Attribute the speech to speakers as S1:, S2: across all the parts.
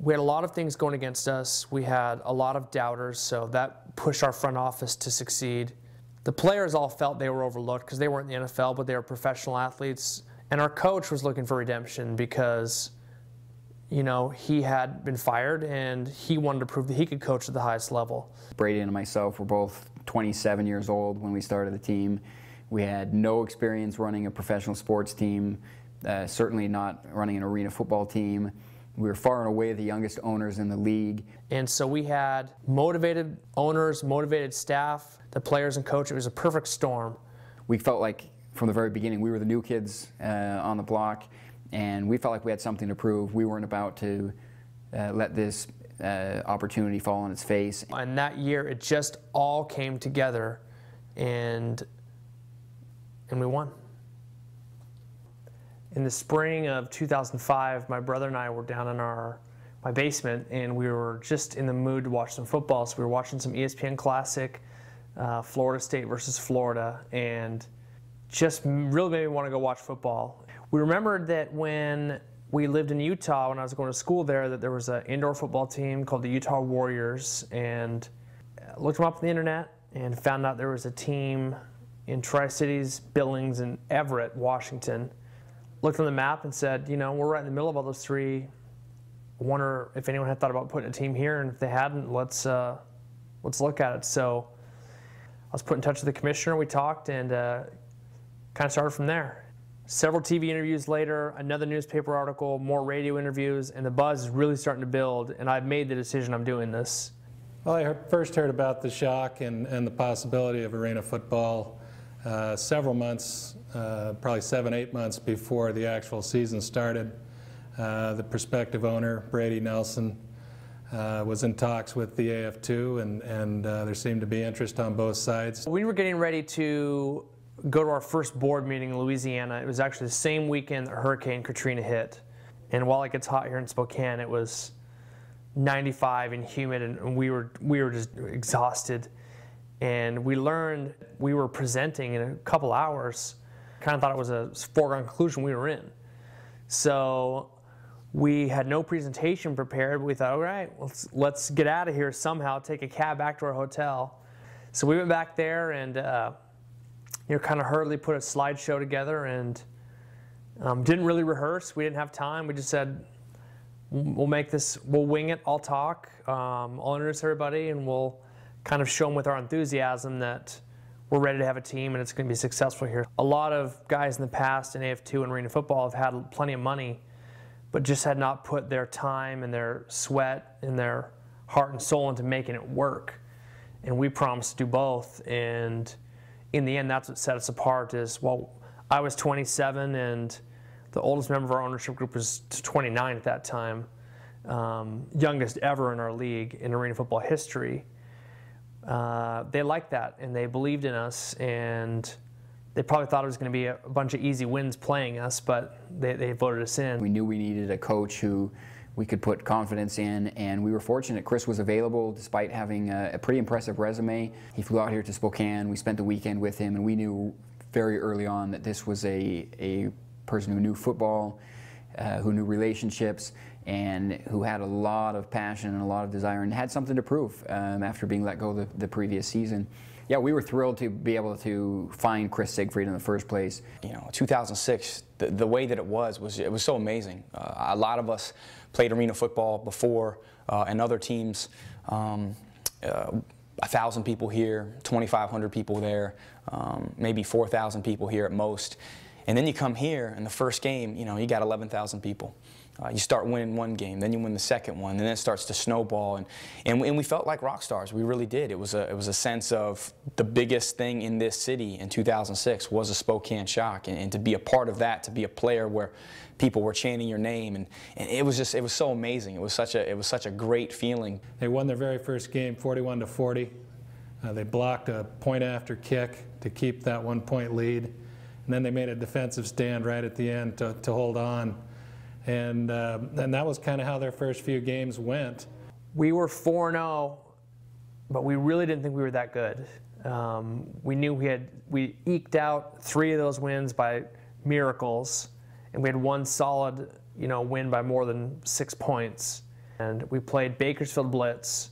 S1: We had a lot of things going against us. We had a lot of doubters, so that pushed our front office to succeed. The players all felt they were overlooked because they weren't in the NFL, but they were professional athletes. And our coach was looking for redemption because, you know, he had been fired and he wanted to prove that he could coach at the highest level.
S2: Brady and myself were both 27 years old when we started the team. We had no experience running a professional sports team, certainly not running an arena football team. We were far and away the youngest owners in the league.
S1: And so we had motivated owners, motivated staff, the players and coach. It was a perfect storm.
S2: We felt like from the very beginning we were the new kids on the block, and we felt like we had something to prove. We weren't about to let this opportunity fall on its face.
S1: And that year it just all came together, and we won. In the spring of 2005, my brother and I were down in my basement, and we were just in the mood to watch some football. So we were watching some ESPN Classic, Florida State versus Florida, and just really made me want to go watch football. We remembered that when we lived in Utah, when I was going to school there, that there was an indoor football team called the Utah Warriors, and looked them up on the internet and found out there was a team in Tri-Cities, Billings, and Everett, Washington. Looked on the map and said, you know, we're right in the middle of all those three. I wonder if anyone had thought about putting a team here, and if they hadn't, let's look at it. So I was put in touch with the commissioner. We talked and kind of started from there. Several TV interviews later, another newspaper article, more radio interviews, and the buzz is really starting to build, and I've made the decision I'm doing this.
S3: Well, I first heard about the Shock and the possibility of arena football several months, probably 7-8 months before the actual season started. The prospective owner, Brady Nelson, was in talks with the AF2, and there seemed to be interest on both sides.
S1: We were getting ready to go to our first board meeting in Louisiana. It was actually the same weekend that Hurricane Katrina hit. And while it gets hot here in Spokane, it was 95 and humid, and we were just exhausted. And we learned we were presenting in a couple hours. Kind of thought it was a foregone conclusion we were in. So we had no presentation prepared, but we thought, all right, let's get out of here somehow, take a cab back to our hotel. So we went back there and you know, kind of hurriedly put a slideshow together, and didn't really rehearse. We didn't have time. We just said, we'll make this, we'll wing it, I'll talk, I'll introduce everybody, and we'll kind of show them with our enthusiasm that we're ready to have a team and it's going to be successful here. A lot of guys in the past in AF2 and arena football have had plenty of money, but just had not put their time and their sweat and their heart and soul into making it work. And we promised to do both, and in the end, that's what set us apart. Is, well, I was 27 and the oldest member of our ownership group was 29 at that time, youngest ever in our league in arena football history. They liked that, and they believed in us, and they probably thought it was going to be a bunch of easy wins playing us, but they voted us in.
S2: We knew we needed a coach who we could put confidence in, and we were fortunate Chris was available despite having a pretty impressive resume. He flew out here to Spokane. We spent the weekend with him, and we knew very early on that this was a person who knew football, who knew relationships, and who had a lot of passion and a lot of desire and had something to prove after being let go the previous season. Yeah, we were thrilled to be able to find Chris Siegfried in the first place.
S4: You know, 2006, the way that it was so amazing. A lot of us played arena football before, and other teams, 1,000 people here, 2,500 people there, maybe 4,000 people here at most. And then you come here, and the first game, you know, you got 11,000 people. You start winning one game, then you win the second one, and then it starts to snowball, and we felt like rock stars. We really did. It was a sense of the biggest thing in this city in 2006 was a Spokane Shock, and to be a part of that, to be a player where people were chanting your name, and it was so amazing. It was such a great feeling.
S3: They won their very first game, 41-40. They blocked a point-after kick to keep that 1-point lead, and then they made a defensive stand right at the end to hold on. And that was kind of how their first few games went.
S1: We were 4-0, but we really didn't think we were that good. We knew we eked out 3 of those wins by miracles, and we had one solid, win by more than 6 points. And we played Bakersfield Blitz,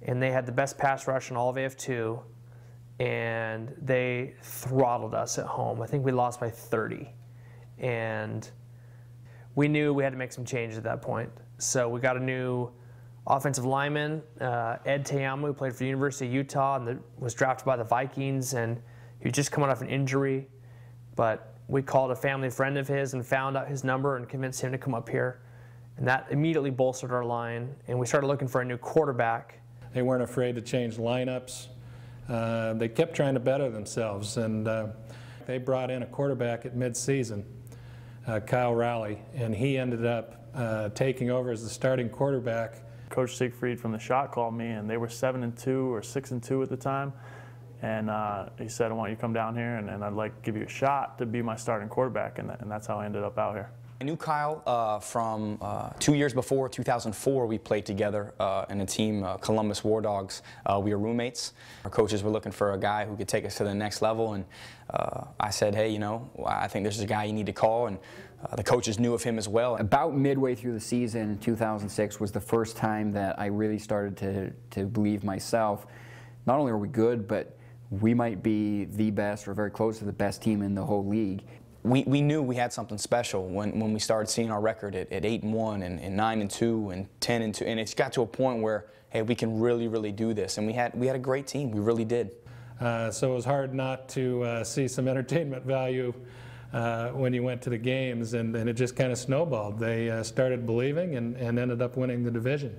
S1: and they had the best pass rush in all of AF2, and they throttled us at home. I think we lost by 30. And we knew we had to make some changes at that point. So we got a new offensive lineman, Ed Teamu, who played for the University of Utah and was drafted by the Vikings, and he was just coming off an injury. But we called a family friend of his and found out his number and convinced him to come up here. And that immediately bolstered our line, and we started looking for a new quarterback.
S3: They weren't afraid to change lineups. They kept trying to better themselves, and they brought in a quarterback at mid-season, Kyle Rowley, and he ended up taking over as the starting quarterback.
S5: Coach Siegfried from the Shock called me, and they were 7-2 or 6-2 at the time. And he said, I want you to come down here, and I'd like to give you a shot to be my starting quarterback, and that's how I ended up out here.
S4: I knew Kyle from 2 years before, 2004, we played together in a team, Columbus War Dogs. We were roommates. Our coaches were looking for a guy who could take us to the next level, and I said, hey, you know, I think there's a guy you need to call, and the coaches knew of him as well.
S2: About midway through the season in 2006 was the first time that I really started to believe myself. Not only are we good, but we might be the best or very close to the best team in the whole league.
S4: We knew we had something special when we started seeing our record at 8-1 and 9-2 and 10-2, and it's got to a point where, hey, we can really do this, and we had a great team. We really did.
S3: So it was hard not to see some entertainment value when you went to the games, and it just kind of snowballed. They started believing and ended up winning the division.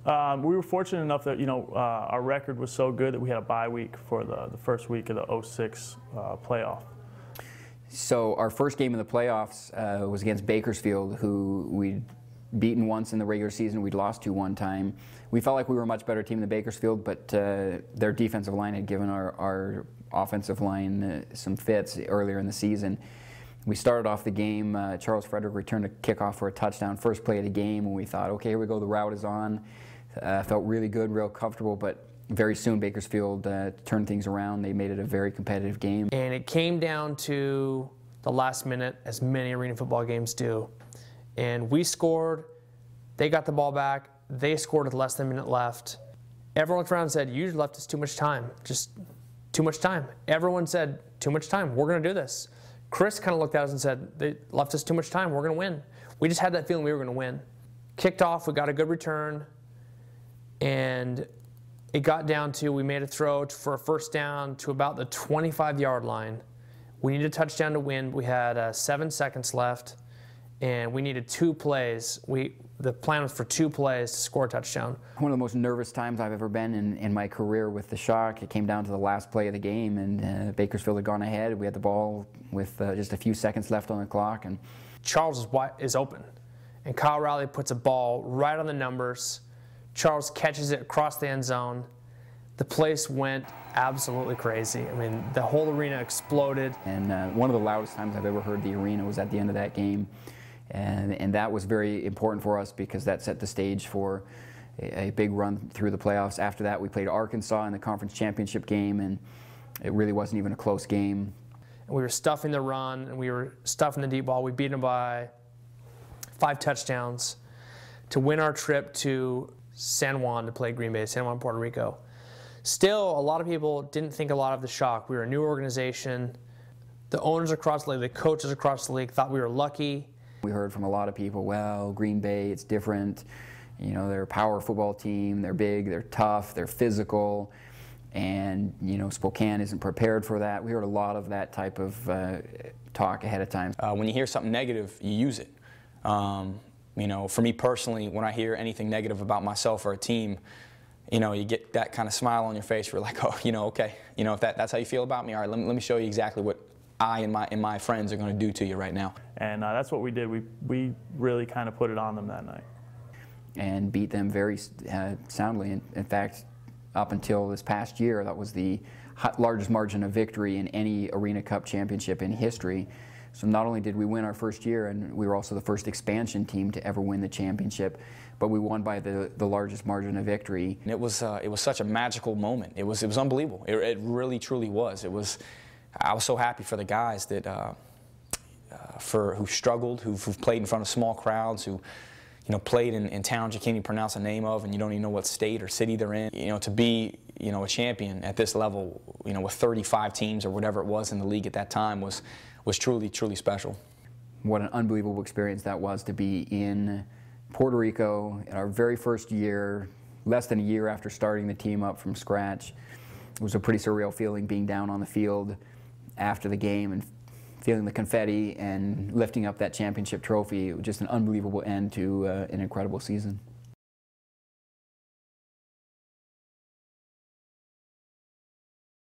S5: We were fortunate enough that, you know, our record was so good that we had a bye week for the first week of the 06 playoff.
S2: So our first game in the playoffs was against Bakersfield, who we'd beaten once in the regular season. We'd lost to one time. We felt like we were a much better team than Bakersfield, but their defensive line had given our offensive line some fits earlier in the season. We started off the game. Charles Frederick returned a kickoff for a touchdown, first play of the game, and we thought, okay, here we go, the route is on. Felt really good, real comfortable, but very soon Bakersfield turned things around. They made it a very competitive game.
S1: And it came down to the last minute, as many arena football games do. And we scored, they got the ball back, they scored with less than a minute left. Everyone looked around and said, you left us too much time, just too much time. Everyone said, too much time, we're gonna do this. Chris kind of looked at us and said, they left us too much time, we're gonna win. We just had that feeling we were gonna win. Kicked off, we got a good return, and it got down to, we made a throw for a first down to about the 25-yard line. We needed a touchdown to win. We had 7 seconds left, and we needed 2 plays. The plan was for 2 plays to score a touchdown.
S2: One of the most nervous times I've ever been in my career with the Shock. It came down to the last play of the game, and Bakersfield had gone ahead. We had the ball with just a few seconds left on the clock. And
S1: Charles is open, and Kyle Rowley puts a ball right on the numbers. Charles catches it across the end zone. The place went absolutely crazy. I mean, the whole arena exploded.
S2: And one of the loudest times I've ever heard the arena was at the end of that game. And that was very important for us because that set the stage for a big run through the playoffs. After that, we played Arkansas in the conference championship game, and it really wasn't even a close game.
S1: And we were stuffing the run, and we were stuffing the deep ball. We beat them by 5 touchdowns to win our trip to San Juan to play Green Bay, San Juan, Puerto Rico. Still, a lot of people didn't think a lot of the Shock. We were a new organization. The owners across the league, the coaches across the league thought we were lucky.
S2: We heard from a lot of people, well, Green Bay, it's different. You know, they're a power football team. They're big, they're tough, they're physical. And, you know, Spokane isn't prepared for that. We heard a lot of that type of talk ahead of time.
S4: When you hear something negative, you use it. You know, for me personally, when I hear anything negative about myself or a team, you know, you get that kind of smile on your face. You're like, oh, you know, okay. You know, if that's how you feel about me, all right, let me show you exactly what I and my friends are going to do to you right now.
S5: And that's what we did. We really kind of put it on them that night.
S2: And beat them very soundly. In fact, up until this past year, that was the largest margin of victory in any Arena Cup championship in history. So not only did we win our first year, and we were also the first expansion team to ever win the championship, but we won by the largest margin of victory.
S4: And it was such a magical moment. It was unbelievable. It really, truly was. I was so happy for the guys that who struggled, who've played in front of small crowds, who played in towns you can't even pronounce the name of, and you don't even know what state or city they're in. To be, a champion at this level, with 35 teams or whatever it was in the league at that time was truly, truly special.
S2: What an unbelievable experience that was to be in Puerto Rico in our very first year, less than a year after starting the team up from scratch. It was a pretty surreal feeling being down on the field after the game and feeling the confetti and lifting up that championship trophy. It was just an unbelievable end to an incredible season.